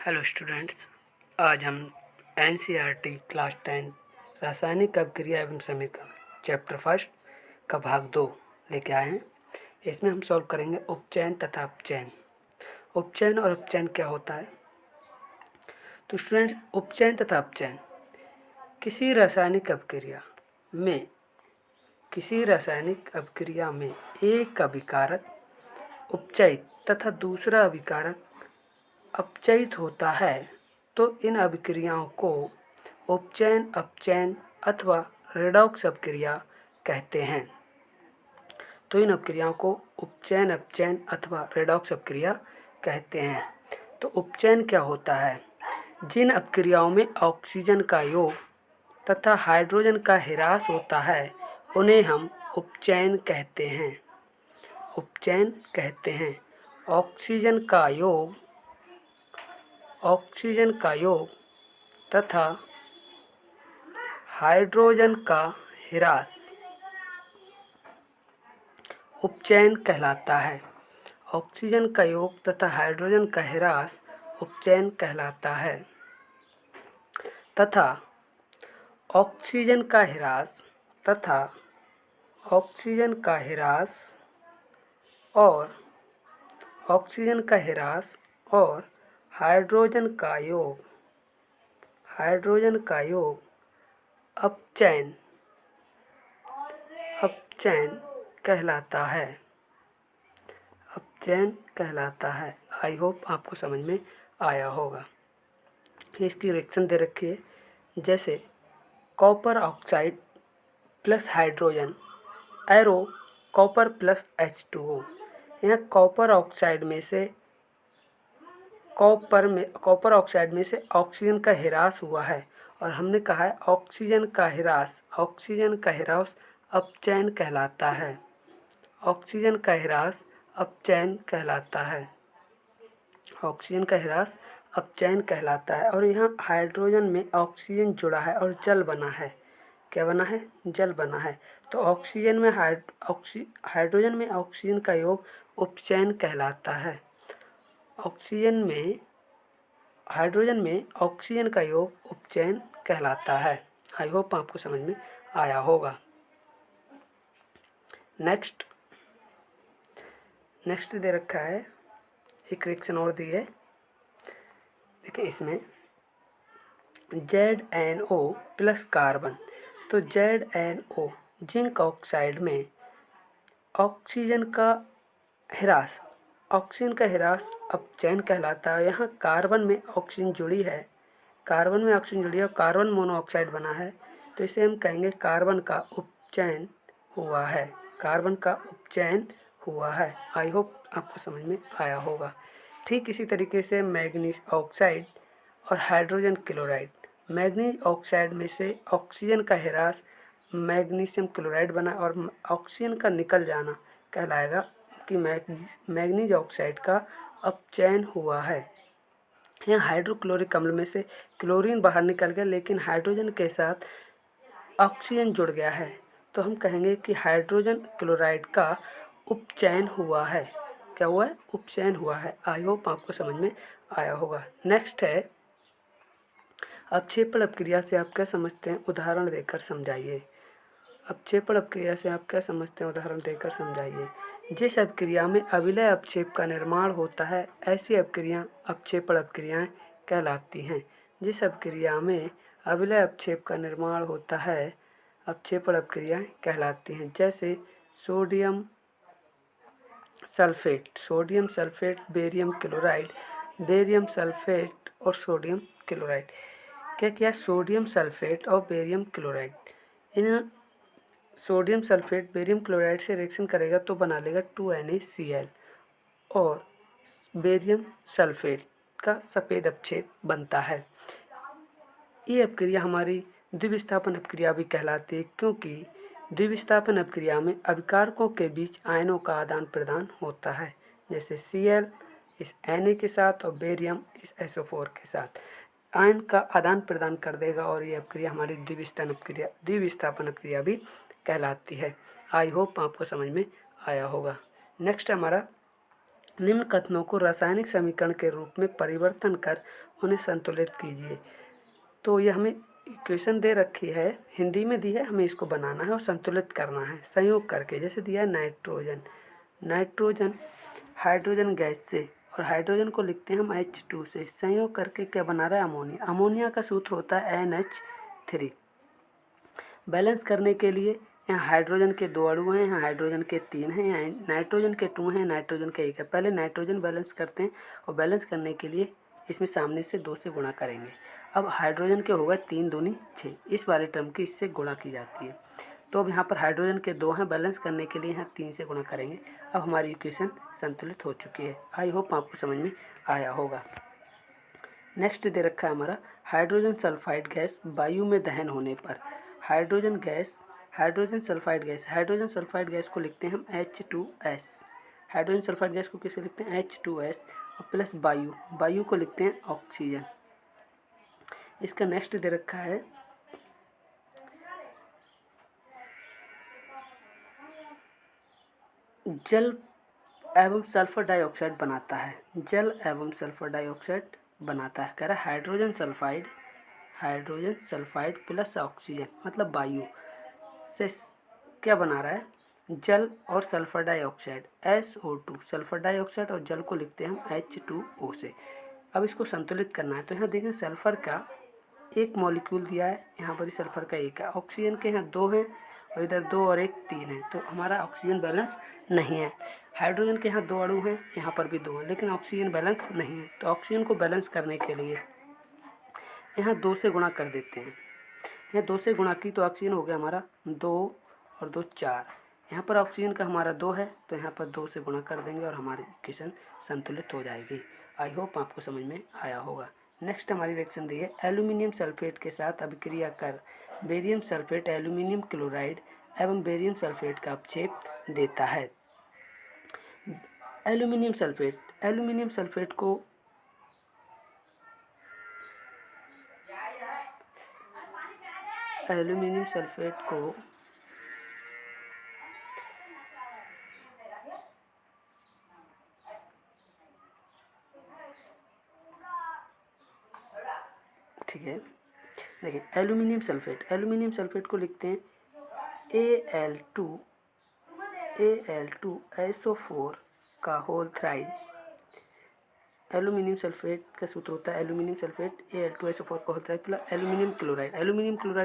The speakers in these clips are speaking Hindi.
हेलो स्टूडेंट्स, आज हम एनसीईआरटी क्लास 10 रासायनिक अभिक्रिया एवं समीकरण चैप्टर फर्स्ट का भाग 2 लेके आए हैं। इसमें हम सॉल्व करेंगे उपचयन तथा अपचयन। उपचयन और अपचयन क्या होता है? तो स्टूडेंट्स, उपचयन तथा अपचयन किसी रासायनिक अभिक्रिया में एक अभिकारक उपचयित तथा दूसरा अभिकारक अपचयित होता है तो इन अभिक्रियाओं को उपचयन, अपचयन अथवा रेडॉक्स अभिक्रिया कहते हैं। तो इन अभिक्रियाओं को उपचयन, अपचयन अथवा रेडॉक्स अभिक्रिया कहते हैं। तो उपचयन क्या होता है? जिन अभिक्रियाओं में ऑक्सीजन का योग तथा हाइड्रोजन का ह्रास होता है उन्हें हम उपचयन कहते हैं। उपचयन कहते हैं ऑक्सीजन का योग तथा हाइड्रोजन का ह्रास उपचयन कहलाता है। ऑक्सीजन का योग तथा हाइड्रोजन का ह्रास उपचयन कहलाता है तथा ऑक्सीजन का ह्रास और हाइड्रोजन का योग अपचयन कहलाता है। आई होप आपको समझ में आया होगा। इसकी रिएक्शन दे रखी है, जैसे copper oxide plus hydrogen arrow copper plus H2O। यहाँ कॉपर ऑक्साइड में से ऑक्सीजन का ह्रास हुआ है और हमने कहा है ऑक्सीजन का ह्रास अपचयन कहलाता है। ऑक्सीजन का ह्रास अपचयन कहलाता है। और यहाँ हाइड्रोजन में ऑक्सीजन जुड़ा है और जल बना है। क्या बना है? जल बना है। तो हाइड्रोजन में ऑक्सीजन का योग उपचयन कहलाता है। हाइड्रोजन में ऑक्सीजन का योग उपचयन कहलाता है। आई होप आपको समझ में आया होगा। नेक्स्ट दे रखा है, एक रिएक्शन और दी है। देखिए इसमें ZnO प्लस कार्बन। तो ZnO जिंक ऑक्साइड में ऑक्सीजन का ह्रास अपचयन कहलाता है। यहाँ कार्बन में ऑक्सीजन जुड़ी है और कार्बन मोनोऑक्साइड बना है, तो इसे हम कहेंगे कार्बन का उपचयन हुआ है। आई होप आपको समझ में आया होगा। ठीक इसी तरीके से मैग्नीज ऑक्साइड और हाइड्रोजन क्लोराइड। मैग्नीज ऑक्साइड में से ऑक्सीजन का ह्रास मैग्नीशियम क्लोराइड बना और ऑक्सीजन का निकल जाना कहलाएगा कि मैग्नीज ऑक्साइड का अपचयन हुआ है। यहाँ हाइड्रोक्लोरिक अम्ल में से क्लोरीन बाहर निकल गया, लेकिन हाइड्रोजन के साथ ऑक्सीजन जुड़ गया है, तो हम कहेंगे कि हाइड्रोजन क्लोराइड का उपचयन हुआ है। क्या हुआ है? उपचयन हुआ है। आई होप आपको समझ में आया होगा। नेक्स्ट है अपक्षेपण अभिक्रिया से आप क्या समझते हैं, उदाहरण देकर समझाइए। अपक्षेपण अभिक्रिया से आप क्या समझते हैं, उदाहरण देकर समझाइए। जिस अभिक्रिया में अविलय अपक्षेप का निर्माण होता है ऐसी अभिक्रिया अपक्षेपण अभिक्रियाएं कहलाती हैं। जिस अभिक्रिया में अविलय अपक्षेप का निर्माण होता है अपक्षेपण अभिक्रियाएं कहलाती हैं। जैसे सोडियम सल्फेट, बेरियम सल्फेट और सोडियम क्लोराइड। क्या सोडियम सल्फेट और बेरियम क्लोराइड, इन सोडियम सल्फेट बेरियम क्लोराइड से रिएक्शन करेगा तो बना लेगा 2NaCl और बेरियम सल्फेट का सफ़ेद अपक्षेप बनता है। ये अभिक्रिया हमारी द्विविस्थापन अभिक्रिया भी कहलाती है, क्योंकि द्विविस्थापन अभिक्रिया में अभिकारकों के बीच आयनों का आदान प्रदान होता है। जैसे Cl इस Na के साथ और बेरियम इस SO4 के साथ आयन का आदान प्रदान कर देगा और ये अभिक्रिया हमारी द्विविस्थापन अभिक्रिया भी कहलाती है। आई होप आपको समझ में आया होगा। नेक्स्ट हमारा निम्न कथनों को रासायनिक समीकरण के रूप में परिवर्तन कर उन्हें संतुलित कीजिए। तो ये हमें इक्वेशन दे रखी है, हिंदी में दी है, हमें इसको बनाना है और संतुलित करना है संयोग करके। जैसे दिया है नाइट्रोजन हाइड्रोजन गैस से, और हाइड्रोजन को लिखते हैं हम H2 से, संयोग करके क्या बना रहा है, अमोनिया। अमोनिया का सूत्र होता है NH3। बैलेंस करने के लिए यहाँ हाइड्रोजन के 2 अणु हैं, यहाँ हाइड्रोजन के 3 हैं, यहाँ नाइट्रोजन के 2 हैं, नाइट्रोजन के 1 है। पहले नाइट्रोजन बैलेंस करते हैं और बैलेंस करने के लिए इसमें सामने से 2 से गुणा करेंगे। अब हाइड्रोजन के होगा 3 दूनी 6, इस वाले टर्म की इससे गुणा की जाती है। तो अब यहाँ पर हाइड्रोजन के 2 हैं, बैलेंस करने के लिए यहाँ 3 से गुणा करेंगे। अब हमारी इक्वेशन संतुलित हो चुकी है। आई होप आपको समझ में आया होगा। नेक्स्ट दे रखा है हमारा हाइड्रोजन सल्फाइड गैस वायु में दहन होने पर। हाइड्रोजन सल्फाइड गैस को लिखते हैं हम H2S। हाइड्रोजन सल्फाइड गैस को किसे लिखते हैं, H2S, और प्लस वायु को लिखते हैं ऑक्सीजन। इसका नेक्स्ट दे रखा है जल एवं सल्फर डाइऑक्साइड बनाता है। कह रहा है हाइड्रोजन सल्फाइड प्लस ऑक्सीजन, मतलब वायु से क्या बना रहा है, जल और sulphur dioxide SO2। Sulphur dioxide और जल को लिखते हैं हम H2O से। अब इसको संतुलित करना है। तो यहाँ देखें सल्फर का एक मॉलिक्यूल दिया है, यहाँ पर सल्फर का एक है, ऑक्सीजन के यहाँ 2 हैं और इधर 2 और 1 3 है, तो हमारा ऑक्सीजन बैलेंस नहीं है। हाइड्रोजन के यहाँ 2 अणु हैं, यहाँ पर भी 2 हैं, लेकिन ऑक्सीजन बैलेंस नहीं है। तो ऑक्सीजन को बैलेंस करने के लिए यहाँ 2 से गुणा कर देते हैं। यहाँ 2 से गुणा की तो ऑक्सीजन हो गया हमारा 2 और 2 4। यहाँ पर ऑक्सीजन का हमारा 2 है, तो यहाँ पर 2 से गुणा कर देंगे और हमारी इक्वेशन संतुलित हो जाएगी। आई होप आपको समझ में आया होगा। नेक्स्ट हमारी रिएक्शन दी है एल्यूमिनियम सल्फेट के साथ अभिक्रिया कर बेरियम सल्फेट एल्यूमिनियम क्लोराइड एवं बेरियम सल्फेट का अपक्षेप देता है। एल्यूमिनियम सल्फेट को ठीक है, देखिए एल्यूमिनियम सल्फेट को लिखते हैं Al2SO4 का होल थ्राइड। एल्यूमिनियम सल्फेट का सूत्र होता है एल्यूमिनियम सल्फेट Al2SO4 का होल थ्राइड प्लस एल्यूमिनियम क्लोराइड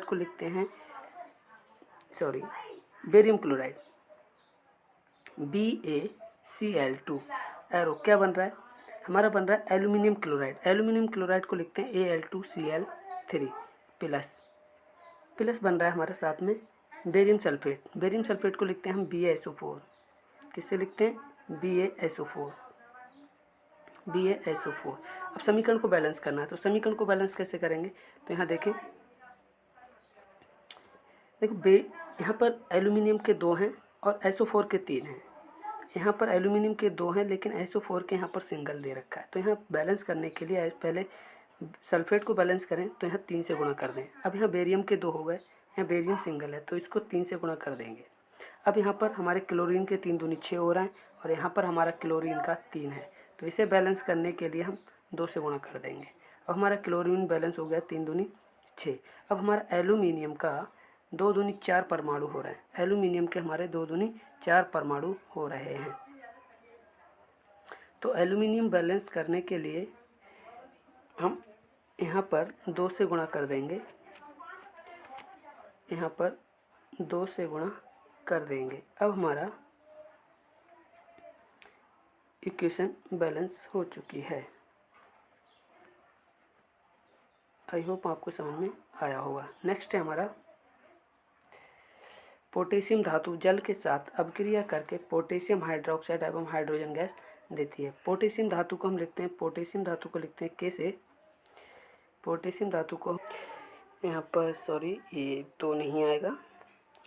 को लिखते हैं बेरियम क्लोराइड BaCl2। एरो क्या बन रहा है, हमारा बन रहा है एल्यूमिनियम क्लोराइड को लिखते हैं Al2Cl3 प्लस बन रहा है हमारे साथ में बेरियम सल्फेट को लिखते हैं हम BaSO4। किससे लिखते हैं, BaSO4। अब समीकरण को बैलेंस करना है, तो समीकरण को बैलेंस कैसे करेंगे, तो यहाँ देखो यहाँ पर एल्यूमिनियम के 2 हैं और SO4 के 3 हैं। यहाँ पर एल्यूमिनियम के 2 हैं लेकिन SO4 के यहाँ पर सिंगल दे रखा है। तो यहाँ बैलेंस करने के लिए पहले सल्फेट को बैलेंस करें, तो यहाँ 3 से गुणा कर दें। अब यहाँ बेरियम के 2 हो गए, यहाँ बेरियम सिंगल है तो इसको 3 से गुणा कर देंगे। अब यहाँ पर हमारे क्लोरीन के 3 दूनी 6 हो रहा है और यहाँ पर हमारा क्लोरीन का 3 है, तो इसे बैलेंस करने के लिए हम 2 से गुणा कर देंगे। अब हमारा क्लोरीन बैलेंस हो गया 3 दूनी 6। अब हमारा एल्यूमिनियम का 2 दूनी 4 परमाणु हो रहे हैं, एल्यूमिनियम के हमारे 2 दूनी 4 परमाणु हो रहे हैं। तो एल्यूमिनियम बैलेंस करने के लिए हम यहाँ पर 2 से गुणा कर देंगे, यहाँ पर 2 से गुणा कर देंगे। अब हमारा इक्वेशन बैलेंस हो चुकी है। आई होप आपको समझ में आया होगा। नेक्स्ट है हमारा पोटेशियम धातु जल के साथ अभिक्रिया करके पोटेशियम हाइड्रोक्साइड एवं हाइड्रोजन गैस देती है। पोटेशियम धातु को हम लिखते हैं K से। पोटेशियम धातु को यहाँ पर ये 2 नहीं आएगा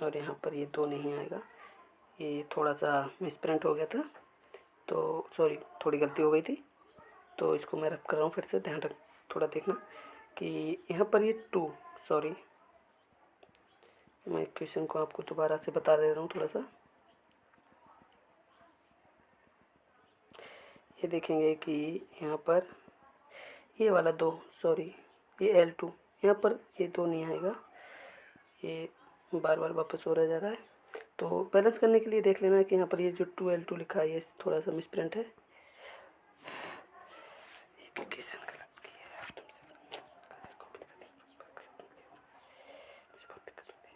और यहाँ पर ये 2 नहीं आएगा, ये थोड़ा सा मिसप्रिंट हो गया था, तो थोड़ी गलती हो गई थी, तो इसको मैं रब कर रहा हूँ फिर से। ध्यान रख, थोड़ा देखना कि यहाँ पर ये 2 मैं क्वेश्चन को आपको दोबारा से बता दे रहा हूँ थोड़ा सा। ये देखेंगे कि यहाँ पर ये वाला 2, सॉरी ये L2, यहाँ पर ये 2 नहीं आएगा, ये बार बार वापस हो रहा जा रहा है। तो बैलेंस करने के लिए देख लेना है कि यहाँ पर ये जो 2L2 लिखा है ये थोड़ा सा मिसप्रिंट है। एप्लीकेशन गलत की है यार, तुमसे कैसे कॉपी कर दी, मुझे बहुत दिक्कत होती है।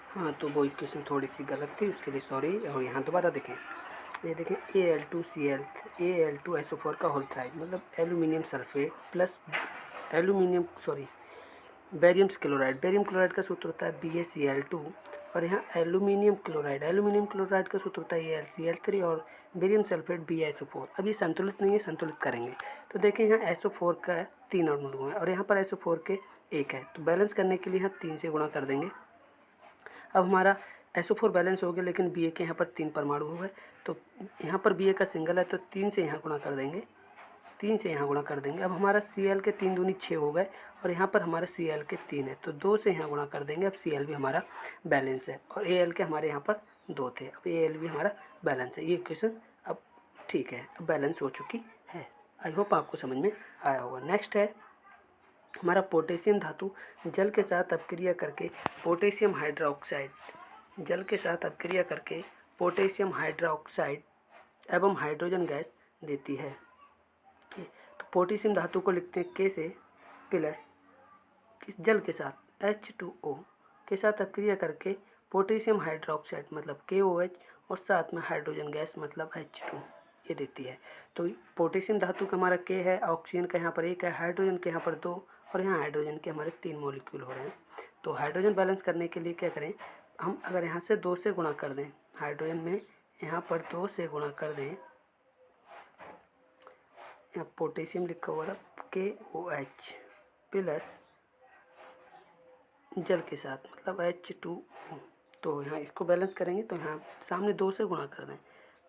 हाँ, तो वो इक्वेशन थोड़ी सी गलत थी, उसके लिए सॉरी। और यहाँ दोबारा देखें, ये देखें Al2Cl, Al2SO4 का होल थ्राइड, मतलब aluminium sulphate plus barium chloride. Barium chloride का सूत्र होता है BaCl2, और यहाँ एल्यूमिनियम क्लोराइड का सूत्र होता है AlCl3, और बेरियम सल्फेट BaSO4। अब ये संतुलित नहीं है, संतुलित करेंगे तो देखें यहाँ SO4 का 3 अणु है और यहाँ पर SO4 के 1 है, तो बैलेंस करने के लिए यहाँ 3 से गुणा कर देंगे। अब हमारा SO4 बैलेंस हो गया, लेकिन Ba के यहाँ पर 3 परमाणु हो गए, तो यहाँ पर Ba का सिंगल है तो 3 से यहाँ गुणा कर देंगे, 3 से यहाँ गुणा कर देंगे। अब हमारा Cl के 3 दूनी 6 हो गए, और यहाँ पर हमारा Cl के 3 है तो 2 से यहाँ गुणा कर देंगे। अब Cl भी हमारा बैलेंस है, और Al के हमारे यहाँ पर 2 थे, अब Al भी हमारा बैलेंस है। ये इक्वेशन अब ठीक है, अब बैलेंस हो चुकी है। आई होप आपको समझ में आया होगा। नेक्स्ट है हमारा पोटेशियम धातु जल के साथ अपक्रिया करके पोटेशियम हाइड्रोक्साइड, जल के साथ अपक्रिया करके पोटेशियम हाइड्रोक्साइड एवं हाइड्रोजन गैस देती है। तो पोटेशियम धातु को लिखते हैं K से प्लस, जल के साथ H2O के साथ अपक्रिया करके पोटेशियम हाइड्रोक्साइड मतलब KOH, और साथ में हाइड्रोजन गैस मतलब H2 ये देती है। तो पोटेशियम धातु का हमारा K है, ऑक्सीजन का यहाँ पर 1 है, हाइड्रोजन के यहाँ पर 2, और यहाँ हाइड्रोजन के हमारे 3 मॉलिक्यूल हो रहे हैं। तो हाइड्रोजन बैलेंस करने के लिए क्या करें, हम अगर यहाँ से 2 से गुणा कर दें, हाइड्रोजन में यहाँ पर 2 से गुणा कर दें, यहाँ पोटेशियम लिखा हुआ था KOH प्लस जल के साथ मतलब H2O, तो यहाँ इसको बैलेंस करेंगे तो यहाँ सामने 2 से गुणा कर दें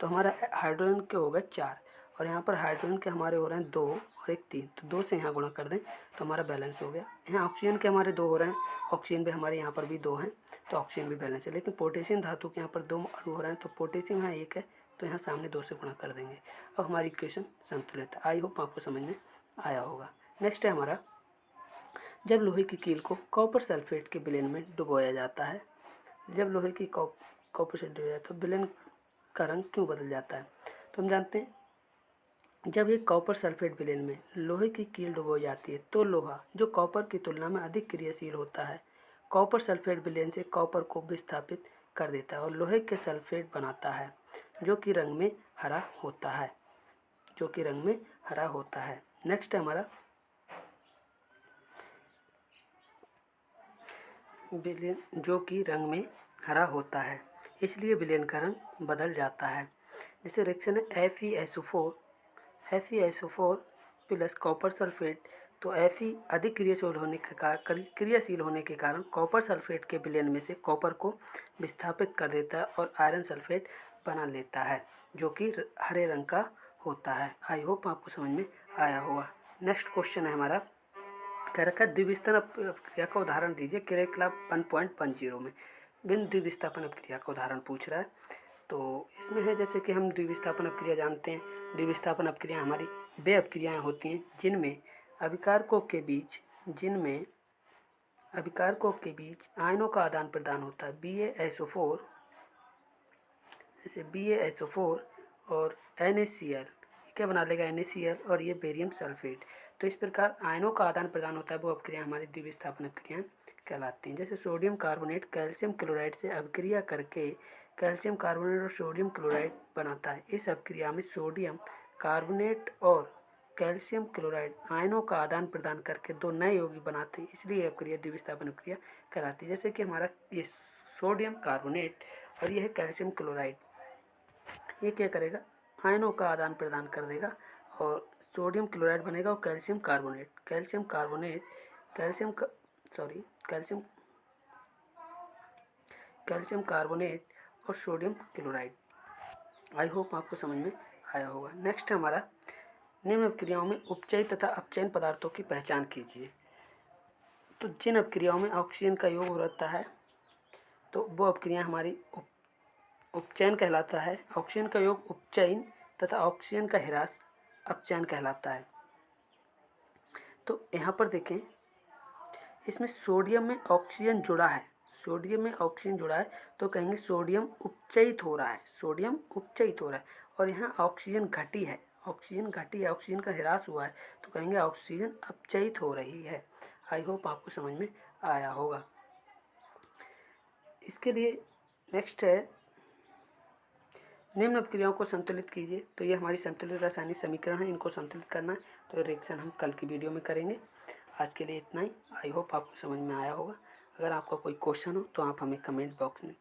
तो हमारा हाइड्रोजन के हो गए 4, और यहाँ पर हाइड्रोजन के हमारे हो रहे हैं 2 और 1 3, तो 2 से यहाँ गुणा कर दें तो हमारा बैलेंस हो गया। यहाँ ऑक्सीजन के हमारे 2 हो रहे हैं, ऑक्सीजन भी हमारे यहाँ पर भी 2 हैं, तो ऑक्सीजन भी बैलेंस है। लेकिन पोटेशियम धातु के यहाँ पर 2 अणु हो रहे हैं, तो पोटेशियम यहाँ 1 है, तो यहाँ सामने 2 से गुणा कर देंगे। अब हमारी इक्वेशन संतुलित है। आई होप आपको समझ में आया होगा। नेक्स्ट है हमारा, जब लोहे की कील को कॉपर सल्फेट के विलयन में डुबोया जाता है, जब लोहे की कॉपर से डुबोया जाता है तो विलयन का रंग क्यों बदल जाता है। तो हम जानते हैं जब एक कॉपर सल्फेट विलयन में लोहे की कील डुबोई जाती है तो लोहा जो कॉपर की तुलना में अधिक क्रियाशील होता है, कॉपर सल्फेट विलयन से कॉपर को विस्थापित कर देता है और लोहे के सल्फेट बनाता है जो कि रंग में हरा होता है, जो कि रंग में हरा होता है। नेक्स्ट है हमारा विलयन जो कि रंग में हरा होता है, इसलिए विलयन का रंग बदल जाता है। जैसे रिएक्शन है FeSO4 प्लस कॉपर सल्फेट, तो Fe अधिक क्रियाशील होने के कारण कॉपर सल्फेट के विलयन में से कॉपर को विस्थापित कर देता है और आयरन सल्फेट बना लेता है, जो कि हरे रंग का होता है। आई होप आपको समझ में आया होगा। नेक्स्ट क्वेश्चन है हमारा, कह रखा है द्विविस्थापन अपक्रिया का उदाहरण दीजिए क्रियाकलाप 1.10 में। बिन द्विविस्थापन अपक्रिया का उदाहरण पूछ रहा है। तो इसमें है जैसे कि हम द्विविस्थापन अपक्रिया जानते हैं। द्विविस्थापन अपक्रिया हमारी वे अपक्रियाएँ होती हैं जिनमें अभिकारकों के बीच आयनों का आदान प्रदान होता है। BaSO4 जैसे BaSO4 और NaCl क्या बना लेगा, NaCl, और ये बेरियम सल्फेट। तो इस प्रकार आयनों का आदान प्रदान होता है, वो अपक्रिया हमारी द्विविस्थापन अपक्रियाएँ कहलाती हैं। जैसे सोडियम कार्बोनेट कैल्शियम क्लोराइड से अभिक्रिया करके कैल्शियम कार्बोनेट और सोडियम क्लोराइड बनाता है। इस अभिक्रिया में सोडियम कार्बोनेट और कैल्शियम क्लोराइड आयनों का आदान प्रदान करके दो नए यौगिक बनाते हैं, इसलिए यह अपक्रिया द्विविस्थापन अपक्रिया कहलाती है। जैसे कि हमारा ये सोडियम कार्बोनेट और यह है कैल्शियम क्लोराइड, ये क्या करेगा, आयनों का आदान प्रदान कर देगा और सोडियम क्लोराइड बनेगा और कैल्शियम कार्बोनेट और सोडियम क्लोराइड। आई होप आपको समझ में आया होगा। नेक्स्ट हमारा, निम्न अपक्रियाओं में उपचयी तथा अपचयन पदार्थों की पहचान कीजिए। तो जिन अपक्रियाओं में ऑक्सीजन का योग रहता है तो वो अपक्रिया हमारी उपचयन कहलाता है। ऑक्सीजन का योग उपचयन तथा ऑक्सीजन का ह्रास अपचयन कहलाता है। तो यहाँ पर देखें, इसमें सोडियम में ऑक्सीजन जुड़ा है, तो कहेंगे सोडियम उपचयित हो रहा है, और यहाँ ऑक्सीजन घटी है, ऑक्सीजन का ह्रास हुआ है, तो कहेंगे ऑक्सीजन अपचयित हो रही है। आई होप आपको समझ में आया होगा। इसके लिए नेक्स्ट है, निम्न अपक्रियाओं को संतुलित कीजिए। तो ये हमारी संतुलित रासायनिक समीकरण है, इनको संतुलित करना है। तो रिएक्शन हम कल की वीडियो में करेंगे। आज के लिए इतना ही। आई होप आपको समझ में आया होगा। अगर आपका कोई क्वेश्चन हो तो आप हमें कमेंट बॉक्स में